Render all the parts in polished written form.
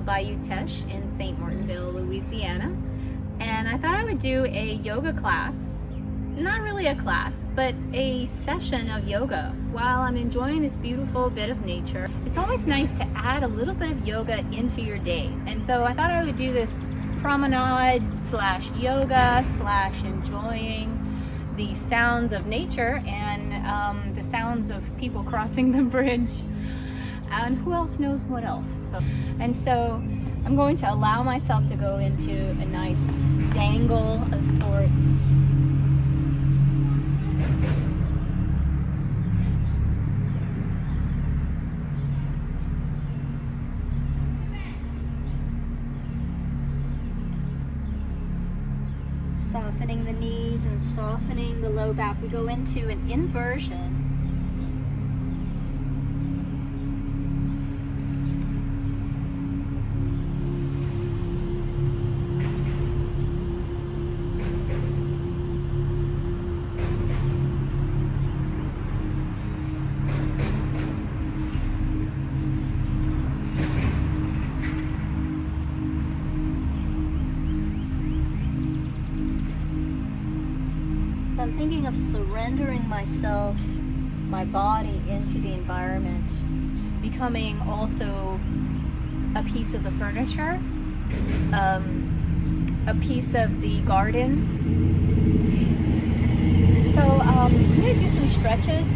called Bayou Teche in St. Martinville, Louisiana. And I thought I would do a yoga class. Not really a class, but a session of yoga while I'm enjoying this beautiful bit of nature. It's always nice to add a little bit of yoga into your day. And so I thought I would do this promenade slash yoga slash enjoying the sounds of nature and the sounds of people crossing the bridge. And who else knows what else? And so I'm going to allow myself to go into a nice dangle of sorts. Softening the knees and softening the low back. We go into an inversion. I'm thinking of surrendering myself, my body into the environment, becoming also a piece of the furniture, a piece of the garden. So I'm going to do some stretches,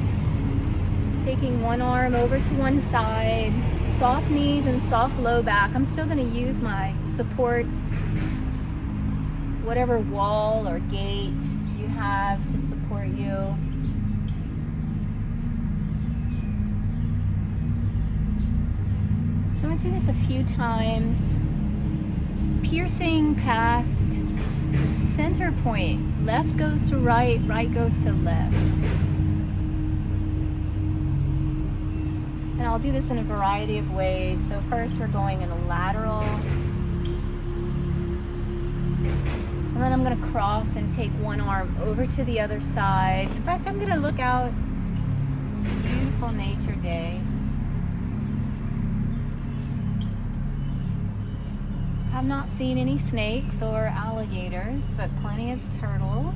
taking one arm over to one side, soft knees and soft low back. I'm still going to use my support, whatever wall or gate have to support you. I'm going to do this a few times, piercing past the center point. Left goes to right, right goes to left. And I'll do this in a variety of ways. So first we're going in a lateral. And then I'm going to cross and take one arm over to the other side. In fact, I'm going to look out. Beautiful nature day. I've not seen any snakes or alligators, but plenty of turtles.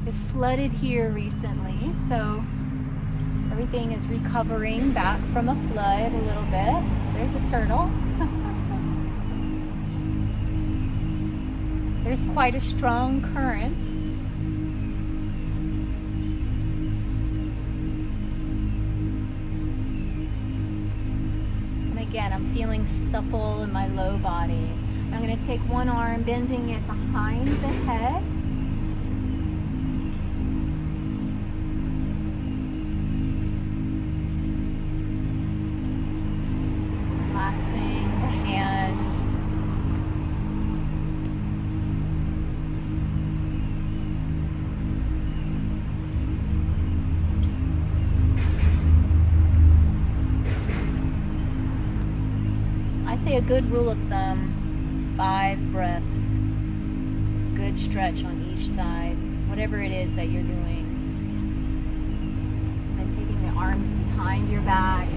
It flooded here recently, so everything is recovering back from a flood a little bit. There's a turtle. There's quite a strong current. And again, I'm feeling supple in my low body. I'm going to take one arm, bending it behind the head. Relaxing the hand. I'd say a good rule of thumb, 5 breaths. It's a good stretch on each side, whatever it is that you're doing. And then taking the arms behind your back.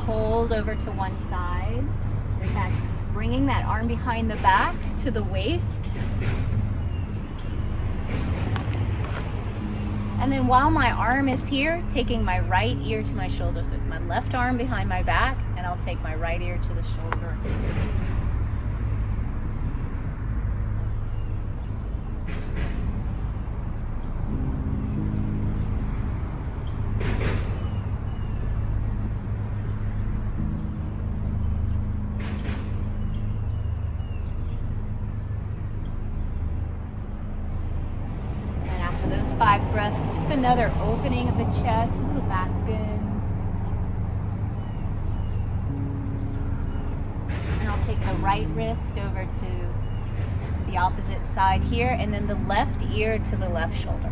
Hold over to one side. In fact, bringing that arm behind the back to the waist. And then while my arm is here, taking my right ear to my shoulder. So it's my left arm behind my back, and I'll take my right ear to the shoulder. Those 5 breaths, just another opening of the chest, a little back bend. And I'll take the right wrist over to the opposite side here, and then the left ear to the left shoulder.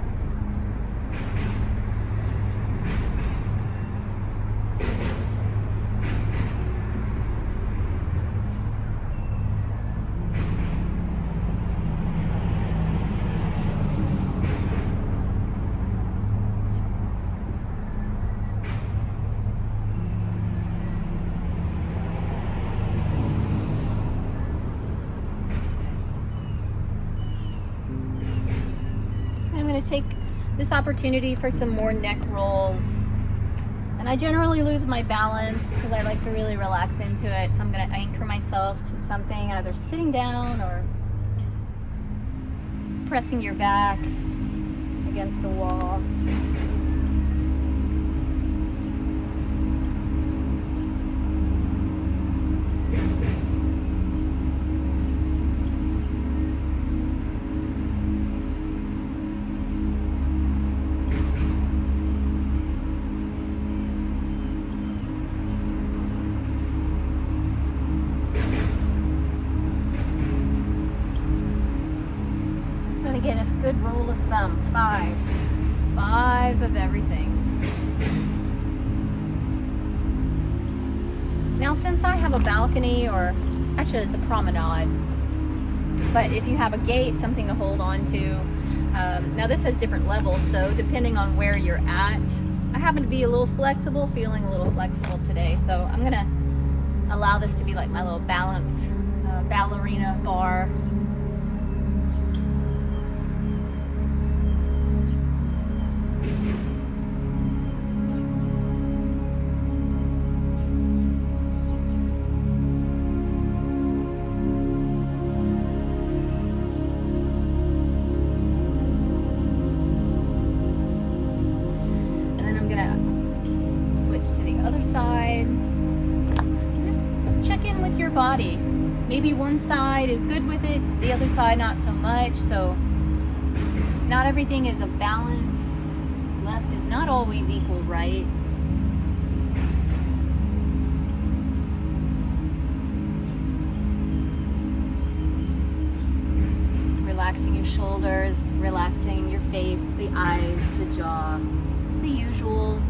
going to take this opportunity for some more neck rolls. And I generally lose my balance because I like to really relax into it. So I'm going to anchor myself to something, either sitting down or pressing your back against a wall. Again, a good rule of thumb, 5. 5 of everything. Now, since I have a balcony, or actually it's a promenade, but if you have a gate, something to hold on to. Now this has different levels, so depending on where you're at, I happen to be a little flexible, feeling a little flexible today, so I'm gonna allow this to be like my little balance ballerina bar. To the other side. Just check in with your body. Maybe one side is good with it, the other side not so much. So not everything is a balance. Left is not always equal right. Relaxing your shoulders, relaxing your face, the eyes, the jaw, the usuals.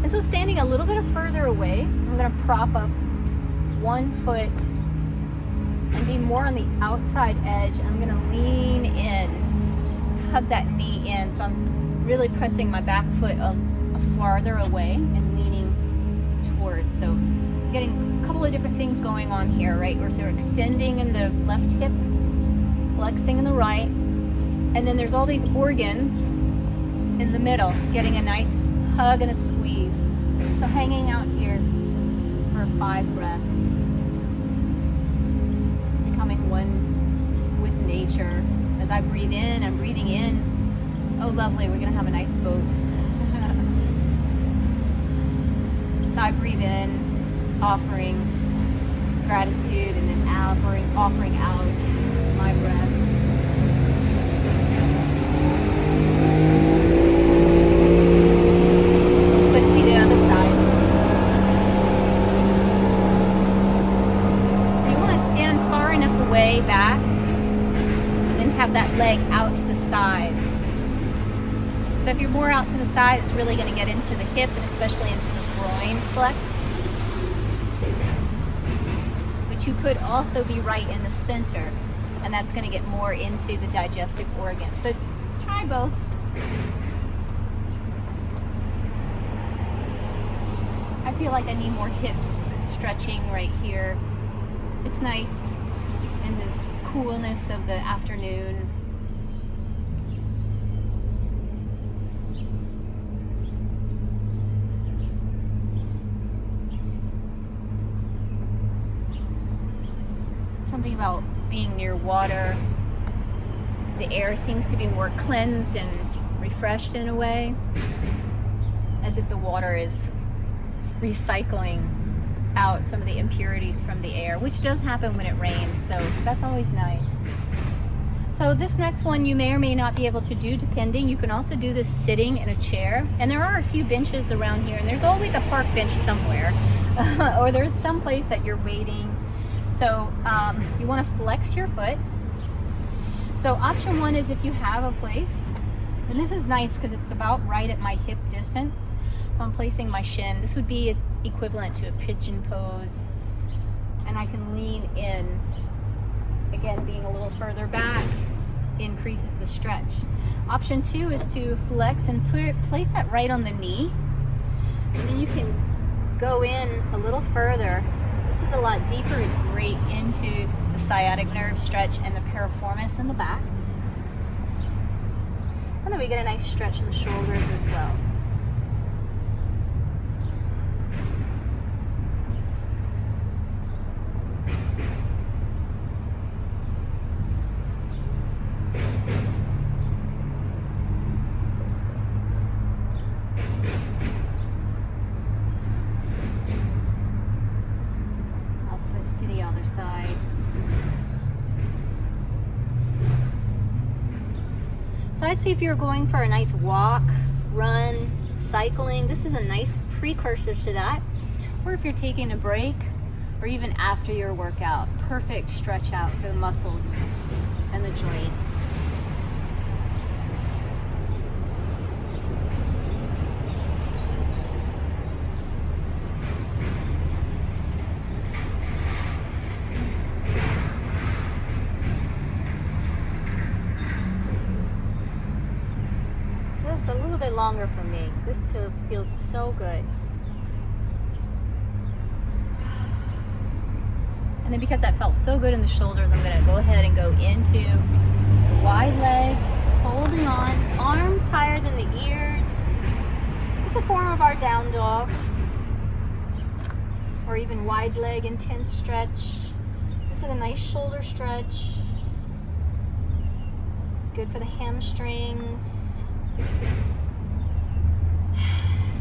And so standing a little bit further away, I'm going to prop up one foot and be more on the outside edge. I'm going to lean in, hug that knee in. So I'm really pressing my back foot a farther away and leaning towards. So I'm getting a couple of different things going on here, right? So we're extending in the left hip, flexing in the right. And then there's all these organs in the middle, getting a nice hug and a squeeze. So hanging out here for 5 breaths. Becoming one with nature. As I breathe in, I'm breathing in. Oh, lovely, we're gonna have a nice boat. So I breathe in, offering gratitude, and then offering out my breath. Back, and then have that leg out to the side. So if you're more out to the side, it's really going to get into the hip and especially into the groin flex. But you could also be right in the center, and that's going to get more into the digestive organ. So try both. I feel like I need more hips stretching right here. It's nice in this coolness of the afternoon. Something about being near water. The air seems to be more cleansed and refreshed in a way, as if the water is recycling out some of the impurities from the air, which does happen when it rains, so that's always nice. So this next one you may or may not be able to do, depending. You can also do this sitting in a chair, and there are a few benches around here, and there's always a park bench somewhere or there's some place that you're waiting. So you want to flex your foot. So option 1 is if you have a place, and this is nice because it's about right at my hip distance. So I'm placing my shin. This would be equivalent to a pigeon pose. And I can lean in. Again, being a little further back increases the stretch. Option 2 is to flex and place that right on the knee. And then you can go in a little further. This is a lot deeper. It's great into the sciatic nerve stretch and the piriformis in the back. And then we get a nice stretch in the shoulders as well. To the other side. So I'd say if you're going for a nice walk, run, cycling, this is a nice precursor to that. Or if you're taking a break, or even after your workout, perfect stretch out for the muscles and the joints. A little bit longer for me. This feels so good. And then because that felt so good in the shoulders, I'm going to go ahead and go into the wide leg, holding on, arms higher than the ears. It's a form of our down dog, or even wide leg intense stretch. This is a nice shoulder stretch. Good for the hamstrings. So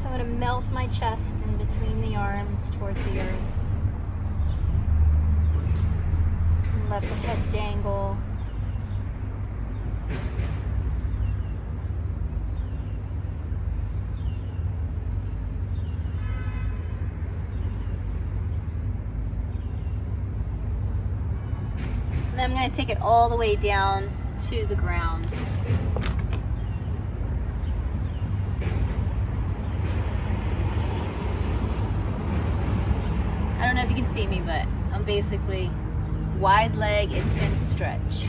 I'm going to melt my chest in between the arms towards the earth. And let the head dangle. And then I'm going to take it all the way down to the ground. I don't know if you can see me, but I'm basically wide leg, intense stretch.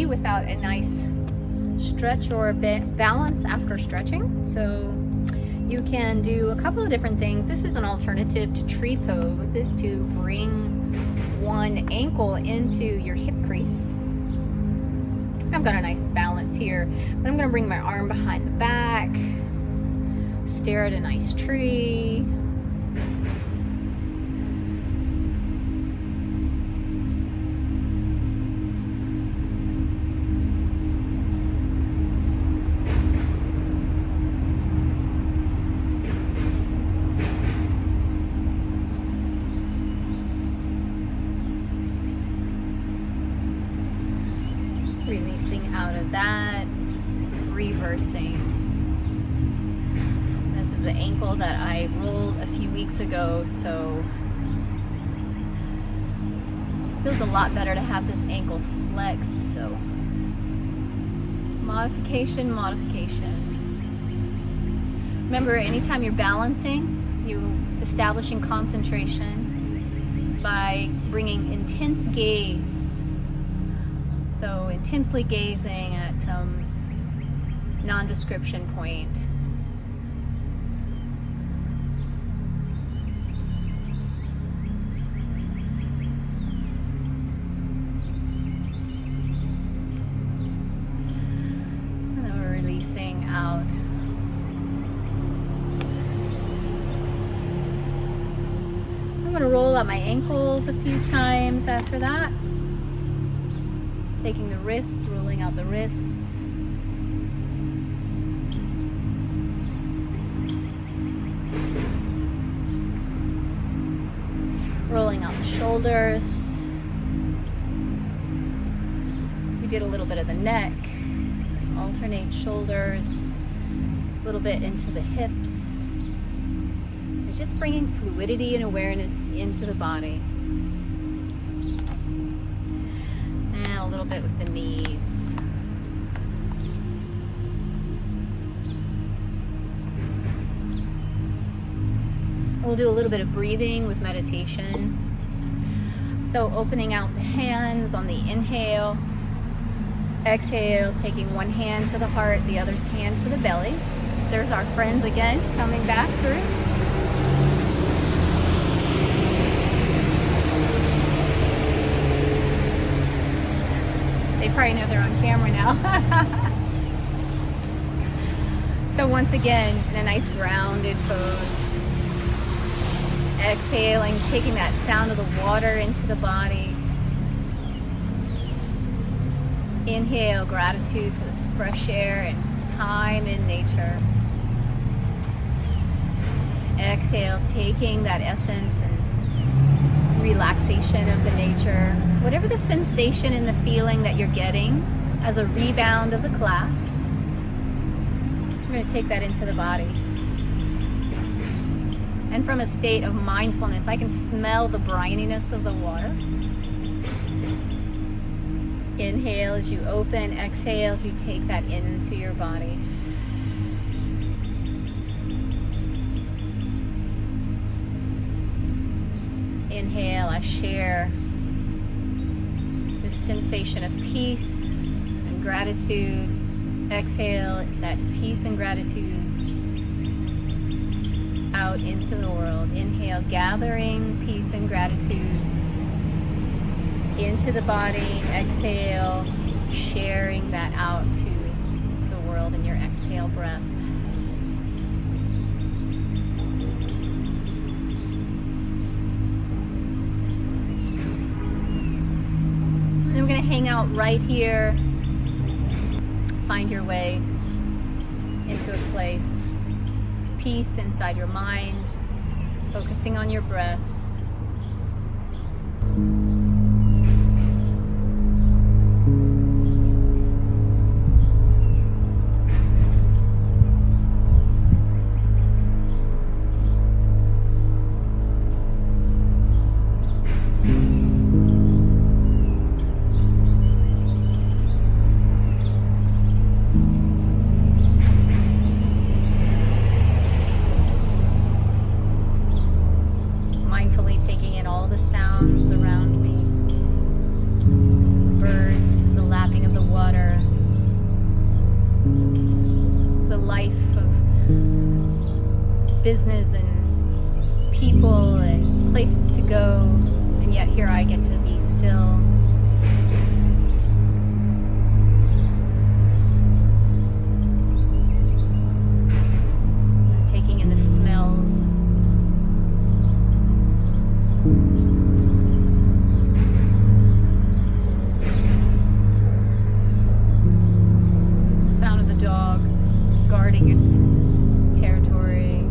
Without a nice stretch or a bit balance after stretching. So you can do a couple of different things. This is an alternative to tree pose, is to bring one ankle into your hip crease. I've got a nice balance here, but I'm going to bring my arm behind the back, stare at a nice tree. Releasing out of that, reversing. This is the ankle that I rolled a few weeks ago, so it feels a lot better to have this ankle flexed. So modification. Remember, anytime you're balancing, you're establishing concentration by bringing intense gaze. So intensely gazing at some non-description point. And then we're releasing out. I'm going to roll out my ankles a few times after that. Taking the wrists, rolling out the wrists. Rolling out the shoulders. We did a little bit of the neck. Alternate shoulders. A little bit into the hips. is just bringing fluidity and awareness into the body. And a little bit with the knees. We'll do a little bit of breathing with meditation. So opening out the hands on the inhale. Exhale, taking one hand to the heart, the other hand to the belly. There's our friends again, coming back through. They probably know they're on camera now. So once again, in a nice grounded pose. Exhaling, taking that sound of the water into the body. Inhale, gratitude for this fresh air and time in nature. Exhale, taking that essence and relaxation of the nature. Whatever the sensation and the feeling that you're getting as a rebound of the class, I'm going to take that into the body. And from a state of mindfulness, I can smell the brininess of the water. Inhale as you open, exhale as you take that into your body. Inhale, I share this sensation of peace and gratitude. Exhale, that peace and gratitude out into the world. Inhale, gathering peace and gratitude into the body. Exhale, sharing that out to the world in your exhale breath. And then we're going to hang out right here. Find your way into a place of peace inside your mind, focusing on your breath. Business and people and places to go, and yet here I get to be still. Taking in the smells. Sound of the dog guarding its territory.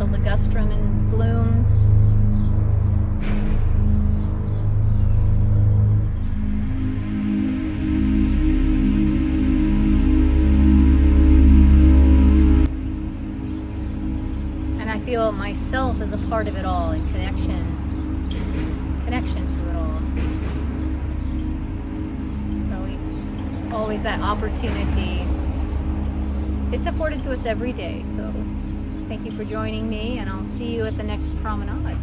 Ligustrum in bloom. And I feel myself as a part of it all, in connection to it all. So always that opportunity. It's afforded to us every day, so thank you for joining me, and I'll see you at the next promenade.